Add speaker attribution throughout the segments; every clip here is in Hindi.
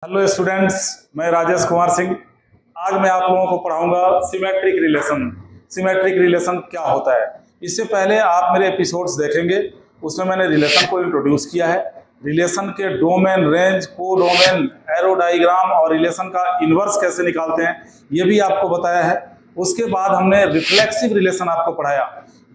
Speaker 1: हेलो स्टूडेंट्स, मैं राजेश कुमार सिंह। आज मैं आप लोगों को पढ़ाऊंगा सिमेट्रिक रिलेशन। सिमेट्रिक रिलेशन क्या होता है? इससे पहले आप मेरे एपिसोड्स देखेंगे, उसमें मैंने रिलेशन को इंट्रोड्यूस किया है। रिलेशन के domain, range, codomain, arrow diagram और रिलेशन का इन्वर्स कैसे निकालते हैं ये भी आपको बताया है। उसके बाद हमने रिफ्लेक्सिव रिलेशन आपको पढ़ाया।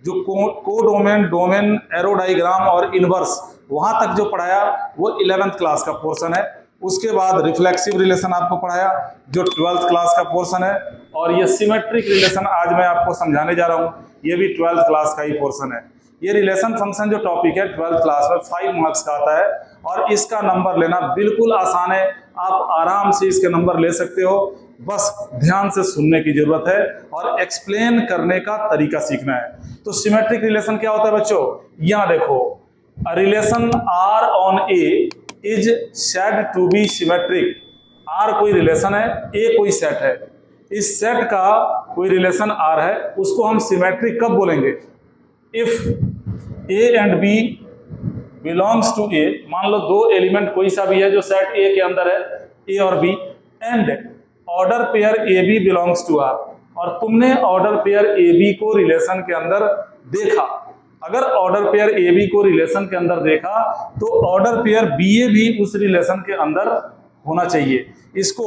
Speaker 1: जो कोडोमेन, डोमेन, एरो डायग्राम और इन्वर्स वहां तक जो पढ़ाया वो 11th क्लास का पोर्शन है। उसके बाद रिफ्लेक्सिव रिलेशन आपको पढ़ाया जो 12th क्लास का पोर्शन है। और ये सिमेट्रिक रिलेशन आज मैं आपको समझाने जा रहा हूँ, ये भी 12th क्लास का ही पोर्शन है। ये रिलेशन फंक्शन जो टॉपिक है 12th क्लास में 5 मार्क्स का आता है और इसका नंबर लेना बिल्कुल आसान है। आप आराम से इसके नंबर ले सकते हो, बस ध्यान से सुनने की जरूरत है और एक्सप्लेन करने का तरीका सीखना है। तो सिमेट्रिक रिलेशन क्या होता है बच्चों? यहाँ देखो, relation R on A is said to be symmetric. R कोई रिलेशन है, ए कोई सेट है। इस सेट का कोई रिलेशन आर है, उसको हम सिमेट्रिक कब बोलेंगे? If A and B belongs to A, मान लो दो एलिमेंट कोई सा भी है जो सेट ए के अंदर है, ए और B, and order pair A B belongs to R, और तुमने ऑर्डर पेयर ए बी को रिलेशन के अंदर देखा। अगर ऑर्डर पेयर ए बी को रिलेशन के अंदर देखा तो ऑर्डर पेयर बी ए भी उस रिलेशन के अंदर होना चाहिए। इसको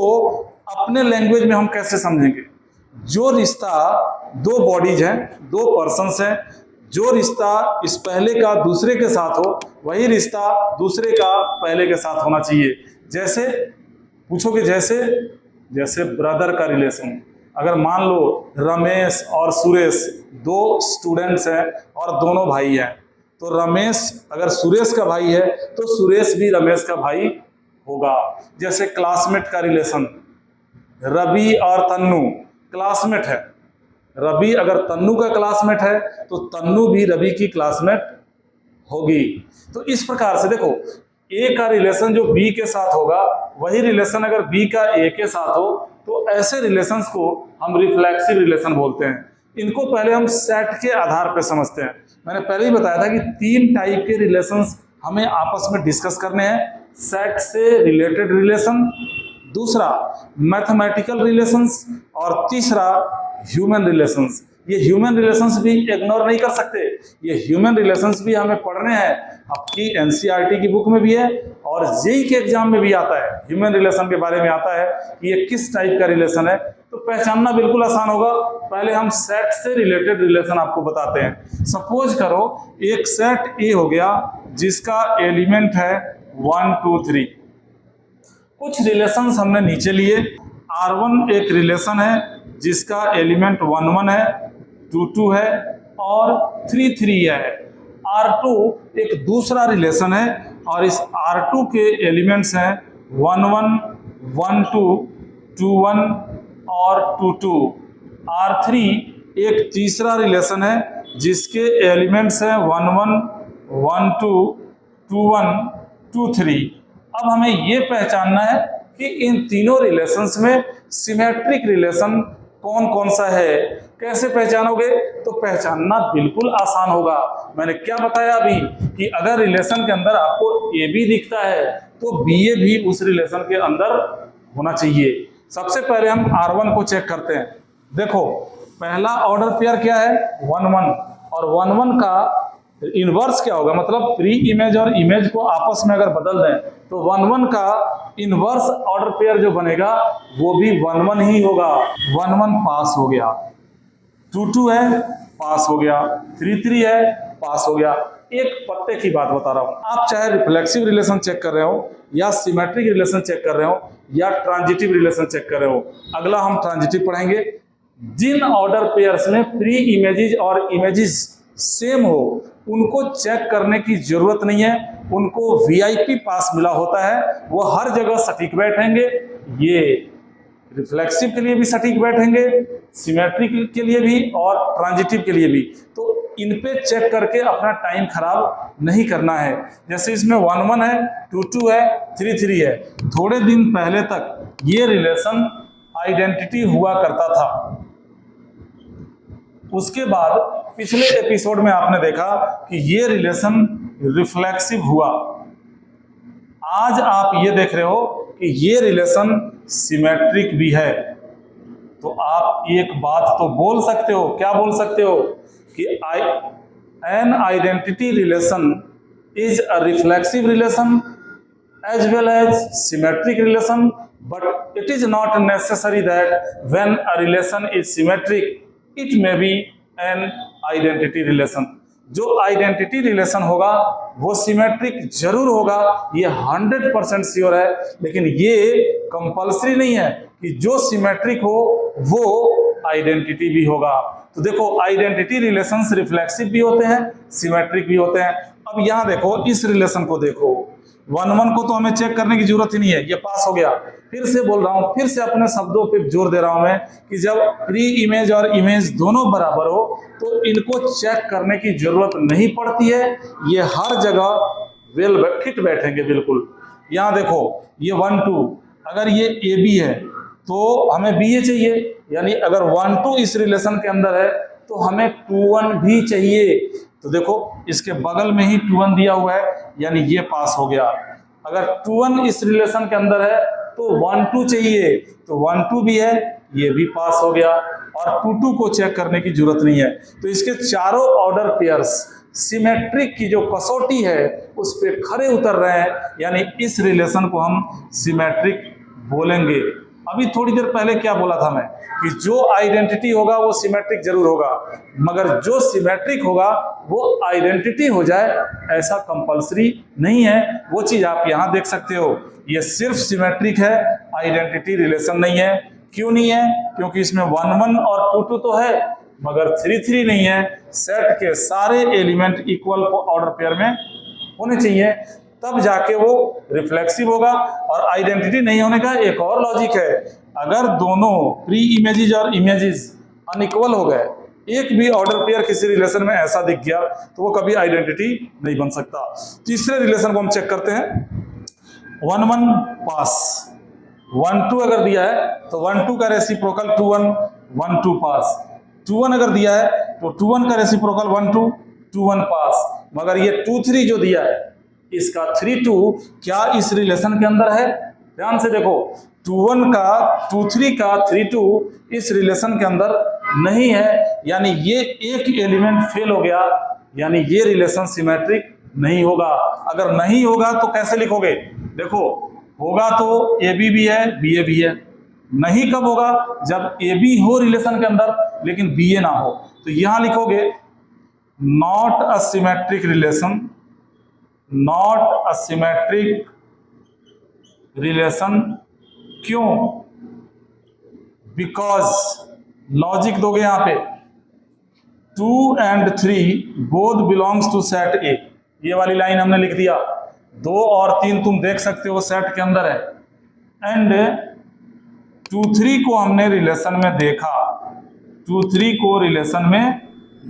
Speaker 1: अपने लैंग्वेज में हम कैसे समझेंगे? जो रिश्ता दो बॉडीज हैं, दो पर्सन्स हैं, जो रिश्ता इस पहले का दूसरे के साथ हो वही रिश्ता दूसरे का पहले के साथ होना चाहिए। जैसे पूछोगे, जैसे ब्रदर का रिलेशन। अगर मान लो रमेश और सुरेश दो स्टूडेंट्स हैं और दोनों भाई हैं, तो रमेश अगर सुरेश का भाई है तो सुरेश भी रमेश का भाई होगा। जैसे क्लासमेट का रिलेशन, रवि और तन्नू क्लासमेट है। रवि अगर तन्नू का क्लासमेट है तो तन्नू भी रवि की क्लासमेट होगी। तो इस प्रकार से देखो, ए का रिलेशन जो बी के साथ होगा वही रिलेशन अगर बी का ए के साथ हो तो ऐसे रिलेशंस को हम रिफ्लेक्सिव रिलेशन बोलते हैं। इनको पहले हम सेट के आधार पर समझते हैं। मैंने पहले ही बताया था कि 3 टाइप के रिलेशंस हमें आपस में डिस्कस करने हैं। सेट से रिलेटेड रिलेशन, दूसरा मैथमेटिकल रिलेशंस, और तीसरा ह्यूमन रिलेशंस। ये ह्यूमन रिलेशंस भी इग्नोर नहीं कर सकते, ये ह्यूमन रिलेशंस भी हमें पढ़ने हैं। आपकी एनसीईआरटी की बुक में भी है और जेईई के एग्जाम में भी आता है। ह्यूमन रिलेशन के बारे में आता है कि ये किस टाइप का रिलेशन है, तो पहचानना बिल्कुल आसान होगा। पहले हम सेट से रिलेटेड रिलेशन आपको बताते हैं। सपोज करो एक सेट ए हो गया जिसका एलिमेंट है 1 2 3। कुछ रिलेशंस हमने नीचे लिए। R1 एक रिलेशन है जिसका एलिमेंट 1 1 है, 2 2 है और 3 3 है। R2 एक दूसरा रिलेशन है और इस R2 के एलिमेंट्स हैं 1 1 1 2 2 1 और 2 2। R3 एक तीसरा रिलेशन है जिसके एलिमेंट्स हैं 1 1 1 2 2 1 2 3। अब हमें ये पहचानना है कि इन तीनों रिलेशंस में सिमेट्रिक रिलेशन कौन कौन सा है। कैसे पहचानोगे? तो पहचानना बिल्कुल आसान होगा। मैंने क्या बताया अभी कि अगर रिलेशन के अंदर आपको ए बी दिखता है तो बी ए भी उस रिलेशन के अंदर होना चाहिए। सबसे पहले हम R1 को चेक करते हैं। देखो, पहला ऑर्डर पेयर क्या है? 1 1, और 1 1 का इनवर्स क्या होगा? मतलब प्री इमेज और इमेज को आपस में अगर बदल दें तो 1 1 का इनवर्स ऑर्डर पेयर जो बनेगा वो भी 1 1 ही होगा। 1 1 पास हो गया, 2 2 है पास हो गया, 3 3 है पास हो गया। एक पत्ते की बात बता रहा हूं, आप चाहे रिफ्लेक्सिव रिलेशन चेक कर रहे हो या सिमेट्रिक रिलेशन चेक कर रहे हो या ट्रांजिटिव रिलेशन चेक कर रहे हो। अगला हम ट्रांजिटिव पढ़ेंगे। जिन ऑर्डर पेयर्स में प्री इमेजेस और इमेजेस सेम हो उनको चेक करने की जरूरत नहीं है, उनको वीआईपी पास मिला होता है, वो हर जगह सटीक बैठेंगे। ये रिफ्लेक्सिव के लिए भी सटीक बैठेंगे, सिमेट्रिक के लिए भी और ट्रांजिटिव के लिए भी। तो इन पे चेक करके अपना टाइम खराब नहीं करना है। जैसे इसमें 1 1 है, 2 2 है, 3 3 है। थोड़े दिन पहले तक ये रिलेशन आइडेंटिटी हुआ करता था। उसके बाद पिछले एपिसोड में आपने देखा कि ये रिलेशन रिफ्लेक्सिव हुआ। आज आप ये देख रहे हो कि ये रिलेशन सिमेट्रिक भी है, तो आप एक बात तो बोल सकते हो, क्या बोल सकते हो कि an identity relation is a reflexive relation as well as symmetric relation, but it is not necessary that when a relation is symmetric it may be an identity relation. जो आइडेंटिटी रिलेशन होगा वो सिमेट्रिक जरूर होगा, ये 100% श्योर है, लेकिन ये कंपल्सरी नहीं है कि जो सिमेट्रिक हो वो आइडेंटिटी भी होगा। तो देखो आइडेंटिटी रिलेशंस रिफ्लेक्सिव भी होते हैं, सिमेट्रिक भी होते हैं। अब यहां देखो इस रिलेशन को देखो, 1-1 को तो हमें चेक करने की जरूरत ही नहीं है, ये पास हो गया। फिर से बोल रहा हूं, फिर से अपने शब्दों पे जोर दे रहा हूं मैं कि जब प्री इमेज और इमेज दोनों बराबर हो तो इनको चेक करने की जरूरत नहीं पड़ती है, ये हर जगह वेल फिट बैठेंगे बिल्कुल। यहां देखो ये 1-2, अगर ये ए बी है तो हमें बी ए चाहिए, यानी अगर 1-2 इस रिलेशन के अंदर है तो हमें 2-1 भी चाहिए। तो देखो इसके बगल में ही 2-1 दिया हुआ है, यानी ये पास हो गया। अगर 2-1 इस रिलेशन के अंदर है तो 1-2 चाहिए, तो 1-2 भी है, ये भी पास हो गया, और 2-2 को चेक करने की जरूरत नहीं है। तो इसके चारों ऑर्डर पेयर्स सिमेट्रिक की जो कसौटी है उस पे खरे उतर रहे हैं, यानी इस रिलेशन को हम सिमेट्रिक बोलेंगे। अभी थोड़ी देर पहले क्या बोला था मैं कि जो आइडेंटिटी होगा वो सिमेट्रिक जरूर होगा, मगर जो सिमेट्रिक होगा वो आइडेंटिटी हो जाए ऐसा कंपलसरी नहीं है। वो चीज आप यहां देख सकते हो, ये सिर्फ सिमेट्रिक है, आइडेंटिटी रिलेशन नहीं है। क्यों नहीं है? क्योंकि इसमें 1-1 और 2-2 तो है, मगर 3-3 नहीं है। सेट के सारे एलिमेंट इक्वल ऑर्डर पेयर में होने चाहिए, तब जाके वो रिफ्लेक्सिव होगा। और आइडेंटिटी नहीं होने का एक और लॉजिक है, अगर दोनों प्री इमेजेस और इमेजेस अनइक्वल हो गए, एक भी ऑर्डर पेयर किसी रिलेशन में ऐसा दिख गया तो वो कभी आइडेंटिटी नहीं बन सकता। तीसरे रिलेशन को हम चेक करते हैं, 1-1 पास, 1-2 अगर दिया है तो 1-2 का रेसिप्रोकल 2-1, 1-2 पास। 2-1 अगर दिया है तो 2-1 का रेसिप्रोकल 1-2, 2-1 पास। मगर ये 2-3 जो दिया है इसका 3-2 क्या इस रिलेशन के अंदर है? ध्यान से देखो, 2-1 का 2-3 का 3-2 इस रिलेशन के अंदर नहीं है, यानी ये एक एलिमेंट फेल हो गया, यानी ये रिलेशन सिमेट्रिक नहीं होगा। अगर नहीं होगा तो कैसे लिखोगे? देखो होगा तो ए बी भी है, बी ए भी है। नहीं कब होगा? जब ए बी हो रिलेशन के अंदर लेकिन बी ए ना हो। तो यहां लिखोगे not a symmetric relation, not a symmetric relation. क्यों? बिकॉज लॉजिक दोगे यहां पे 2 and 3 both belongs to set A, ये वाली लाइन हमने लिख दिया। 2 और 3 तुम देख सकते हो सेट के अंदर है, एंड 2-3 को हमने रिलेशन में देखा, 2-3 को रिलेशन में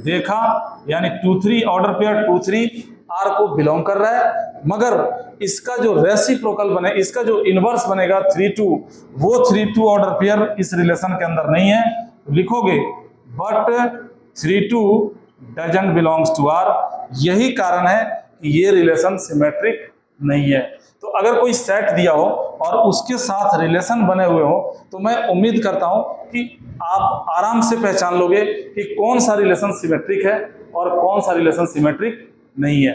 Speaker 1: देखा, यानी 2-3 ऑर्डर पेयर 2-3 आर को बिलोंग कर रहा है। मगर इसका जो रेसिप्रोकल बने, इसका जो इनवर्स बनेगा 3-2, वो 3-2 ऑर्डर पेयर इस रिलेशन के अंदर नहीं है। लिखोगे but 3-2 doesn't belongs to R. यही कारण है कि ये रिलेशन सिमेट्रिक नहीं है। तो अगर कोई सेट दिया हो और उसके साथ रिलेशन बने हुए हो तो मैं उम्मीद करता हूं कि आप आराम से पहचान लोगे कि कौन सा रिलेशन सिमेट्रिक है और कौन सा रिलेशन सिमेट्रिक नहीं है।